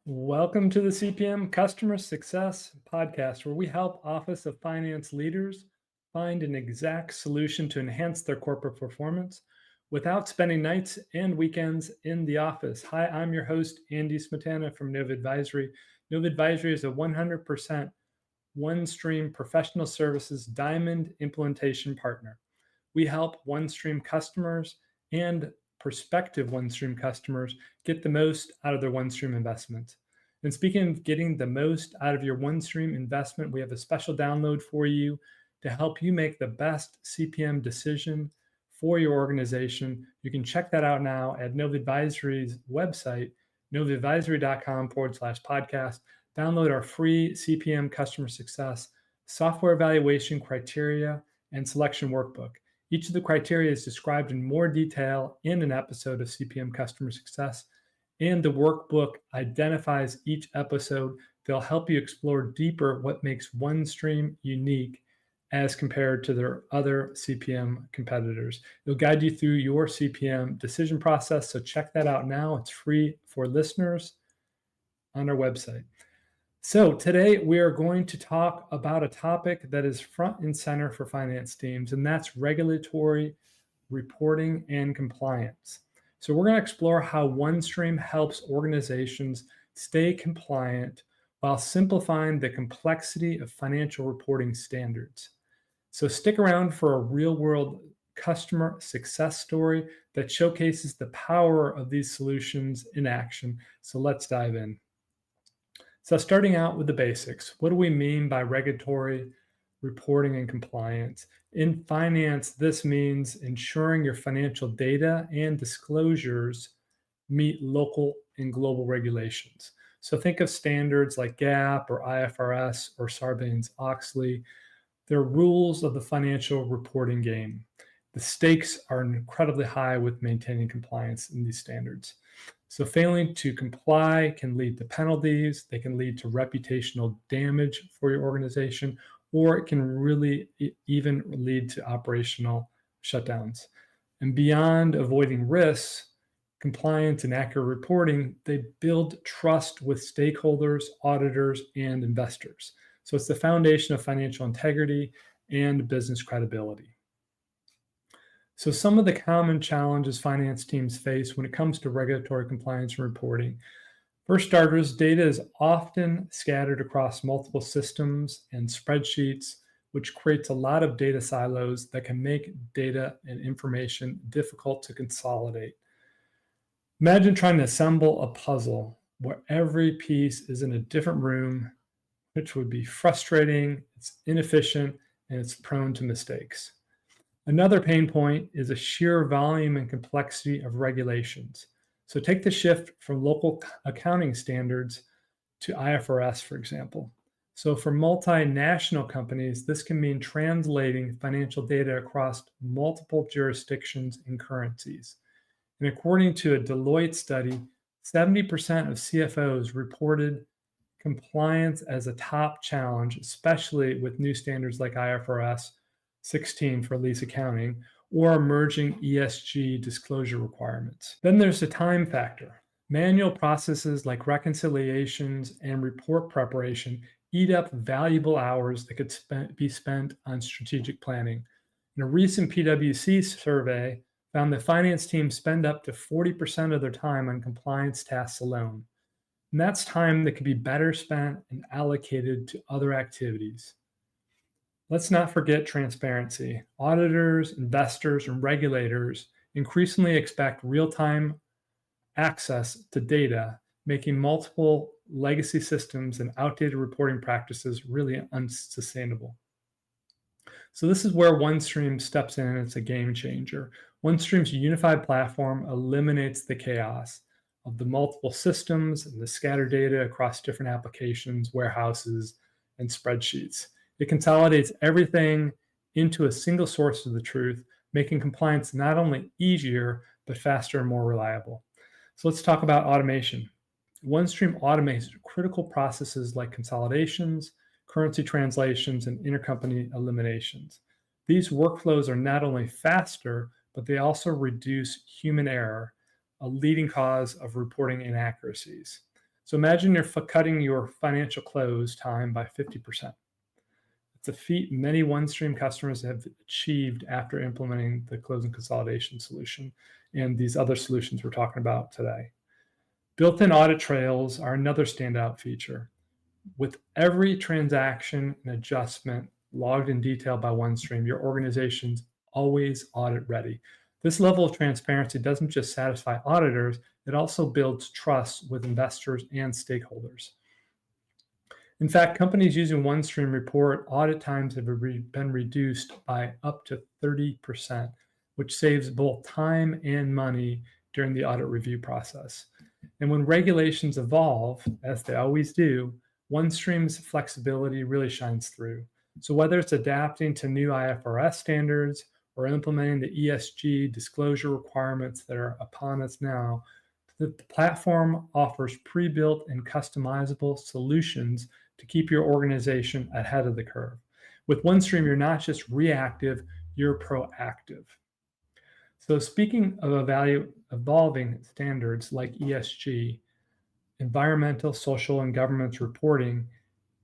Welcome to the CPM Customer Success Podcast, where we help Office of Finance leaders find an exact solution to enhance their corporate performance without spending nights and weekends in the office. Hi, I'm your host, Andy Smetana from Nova Advisory. Nova Advisory is a 100% OneStream professional services diamond implementation partner. We help OneStream customers and prospective OneStream customers get the most out of their OneStream investment. And speaking of getting the most out of your OneStream investment, we have a special download for you to help you make the best CPM decision for your organization. You can check that out now at Nova Advisory's website, novaadvisory.com/podcast. Download our free CPM Customer Success software evaluation criteria and selection workbook. Each of the criteria is described in more detail in an episode of CPM Customer Success, and the workbook identifies each episode. They'll help you explore deeper what makes OneStream unique as compared to their other CPM competitors. It'll guide you through your CPM decision process, so check that out now. It's free for listeners on our website. So today we are going to talk about a topic that is front and center for finance teams, and that's regulatory reporting and compliance. So we're going to explore how OneStream helps organizations stay compliant while simplifying the complexity of financial reporting standards. So stick around for a real-world customer success story that showcases the power of these solutions in action. So let's dive in. So starting out with the basics, what do we mean by regulatory reporting and compliance? In finance, this means ensuring your financial data and disclosures meet local and global regulations. So think of standards like GAAP or IFRS or Sarbanes-Oxley. They're rules of the financial reporting game. The stakes are incredibly high with maintaining compliance in these standards. So failing to comply can lead to penalties. They can lead to reputational damage for your organization, or it can really even lead to operational shutdowns. And beyond avoiding risks, compliance and accurate reporting, they build trust with stakeholders, auditors, and investors. So it's the foundation of financial integrity and business credibility. So some of the common challenges finance teams face when it comes to regulatory compliance and reporting. For starters, data is often scattered across multiple systems and spreadsheets, which creates a lot of data silos that can make data and information difficult to consolidate. Imagine trying to assemble a puzzle where every piece is in a different room, which would be frustrating, it's inefficient, and it's prone to mistakes. Another pain point is a sheer volume and complexity of regulations. So take the shift from local accounting standards to IFRS, for example. So for multinational companies, this can mean translating financial data across multiple jurisdictions and currencies. And according to a Deloitte study, 70% of CFOs reported compliance as a top challenge, especially with new standards like IFRS 16 for lease accounting, or emerging ESG disclosure requirements. Then there's the time factor. Manual processes like reconciliations and report preparation eat up valuable hours that could be spent on strategic planning. And a recent PwC survey found that finance teams spend up to 40% of their time on compliance tasks alone. And that's time that could be better spent and allocated to other activities. Let's not forget transparency. Auditors, investors, and regulators increasingly expect real-time access to data, making multiple legacy systems and outdated reporting practices really unsustainable. So this is where OneStream steps in, and it's a game changer. OneStream's unified platform eliminates the chaos of the multiple systems and the scattered data across different applications, warehouses, and spreadsheets. It consolidates everything into a single source of the truth, making compliance not only easier, but faster and more reliable. So let's talk about automation. OneStream automates critical processes like consolidations, currency translations, and intercompany eliminations. These workflows are not only faster, but they also reduce human error, a leading cause of reporting inaccuracies. So imagine you're cutting your financial close time by 50%. It's a feat many OneStream customers have achieved after implementing the closing consolidation solution and these other solutions we're talking about today. Built-in audit trails are another standout feature. With every transaction and adjustment logged in detail by OneStream, your organization's always audit ready. This level of transparency doesn't just satisfy auditors, it also builds trust with investors and stakeholders. In fact, companies using OneStream report audit times have been reduced by up to 30%, which saves both time and money during the audit review process. And when regulations evolve, as they always do, OneStream's flexibility really shines through. So whether it's adapting to new IFRS standards or implementing the ESG disclosure requirements that are upon us now, the platform offers pre-built and customizable solutions to keep your organization ahead of the curve. With OneStream, you're not just reactive, you're proactive. So speaking of evolving standards like ESG, environmental, social, and governance reporting,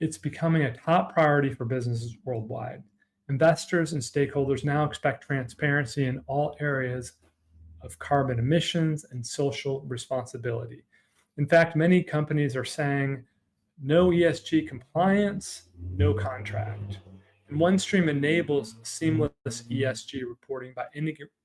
it's becoming a top priority for businesses worldwide. Investors and stakeholders now expect transparency in all areas of carbon emissions and social responsibility. In fact, many companies are saying no ESG compliance, no contract. And OneStream enables seamless ESG reporting by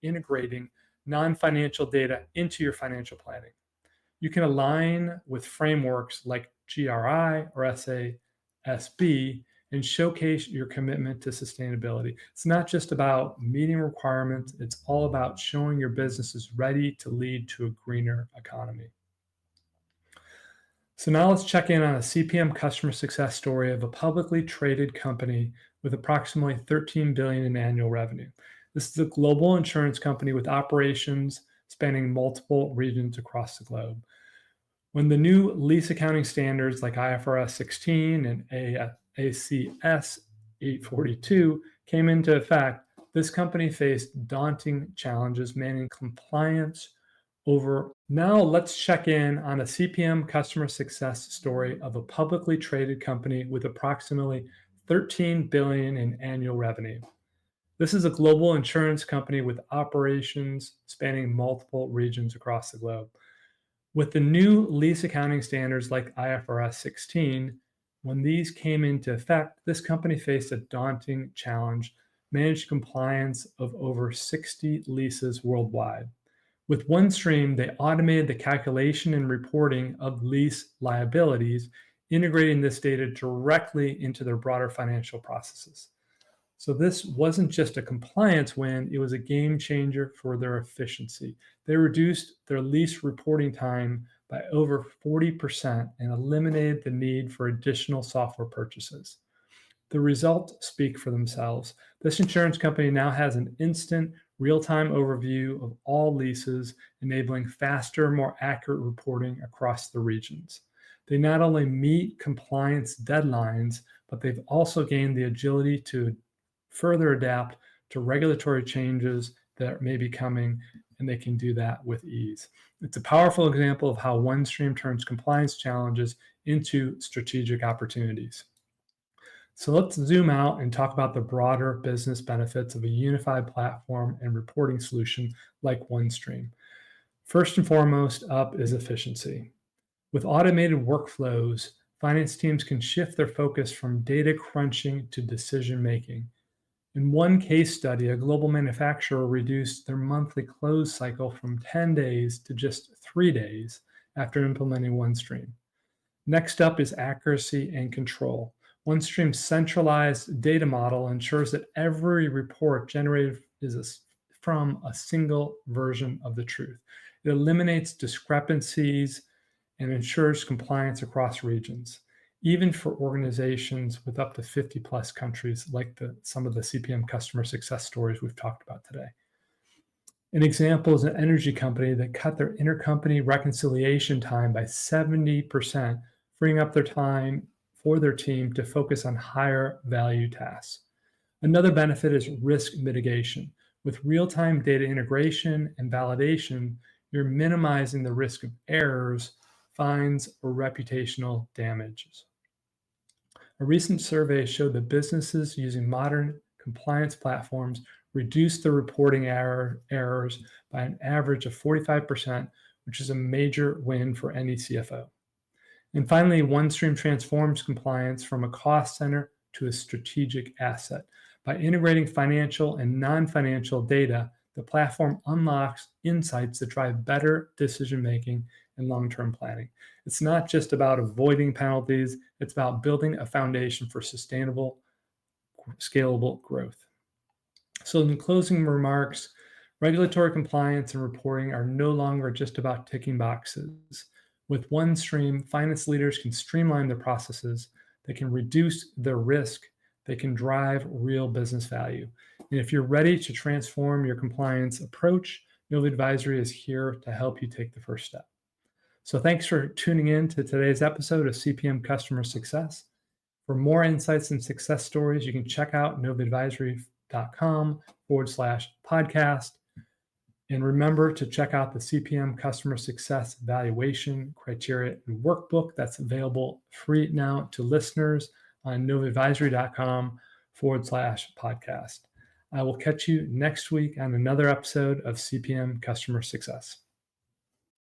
integrating non-financial data into your financial planning. You can align with frameworks like GRI or SASB and showcase your commitment to sustainability. It's not just about meeting requirements, it's all about showing your business is ready to lead to a greener economy. So now let's check in on a CPM customer success story of a publicly traded company with approximately $13 billion in annual revenue. This is a global insurance company with operations spanning multiple regions across the globe. When the new lease accounting standards like IFRS 16 and ACS 842 came into effect, this company faced daunting challenges managing compliance over. Now let's check in on a CPM customer success story of a publicly traded company with approximately $13 billion in annual revenue. This is a global insurance company with operations spanning multiple regions across the globe. With the new lease accounting standards like IFRS 16, when these came into effect, this company faced a daunting challenge, managed compliance of over 60 leases worldwide. With OneStream, they automated the calculation and reporting of lease liabilities, integrating this data directly into their broader financial processes. So this wasn't just a compliance win, it was a game changer for their efficiency. They reduced their lease reporting time by over 40% and eliminated the need for additional software purchases. The results speak for themselves. This insurance company now has an instant, real-time overview of all leases, enabling faster, more accurate reporting across the regions. They not only meet compliance deadlines, but they've also gained the agility to further adapt to regulatory changes that may be coming, and they can do that with ease. It's a powerful example of how OneStream turns compliance challenges into strategic opportunities. So let's zoom out and talk about the broader business benefits of a unified platform and reporting solution like OneStream. First and foremost up is efficiency. With automated workflows, finance teams can shift their focus from data crunching to decision making. In one case study, a global manufacturer reduced their monthly close cycle from 10 days to just 3 days after implementing OneStream. Next up is accuracy and control. OneStream's centralized data model ensures that every report generated is from a single version of the truth. It eliminates discrepancies and ensures compliance across regions, even for organizations with up to 50 plus countries, like some of the CPM customer success stories we've talked about today. An example is an energy company that cut their intercompany reconciliation time by 70%, freeing up their time for their team to focus on higher value tasks. Another benefit is risk mitigation. With real-time data integration and validation, you're minimizing the risk of errors fines, or reputational damages. A recent survey showed that businesses using modern compliance platforms reduced their reporting errors by an average of 45%, which is a major win for any CFO. And finally, OneStream transforms compliance from a cost center to a strategic asset. By integrating financial and non-financial data, the platform unlocks insights that drive better decision-making and long-term planning. It's not just about avoiding penalties, it's about building a foundation for sustainable, scalable growth. So in closing remarks, regulatory compliance and reporting are no longer just about ticking boxes. With OneStream, finance leaders can streamline their processes, they can reduce their risk, they can drive real business value. And if you're ready to transform your compliance approach, Nova Advisory is here to help you take the first step. So thanks for tuning in to today's episode of CPM Customer Success. For more insights and success stories, you can check out novaadvisory.com/podcast. And remember to check out the CPM Customer Success Evaluation Criteria and Workbook that's available free now to listeners on novaadvisory.com/podcast. I will catch you next week on another episode of CPM Customer Success.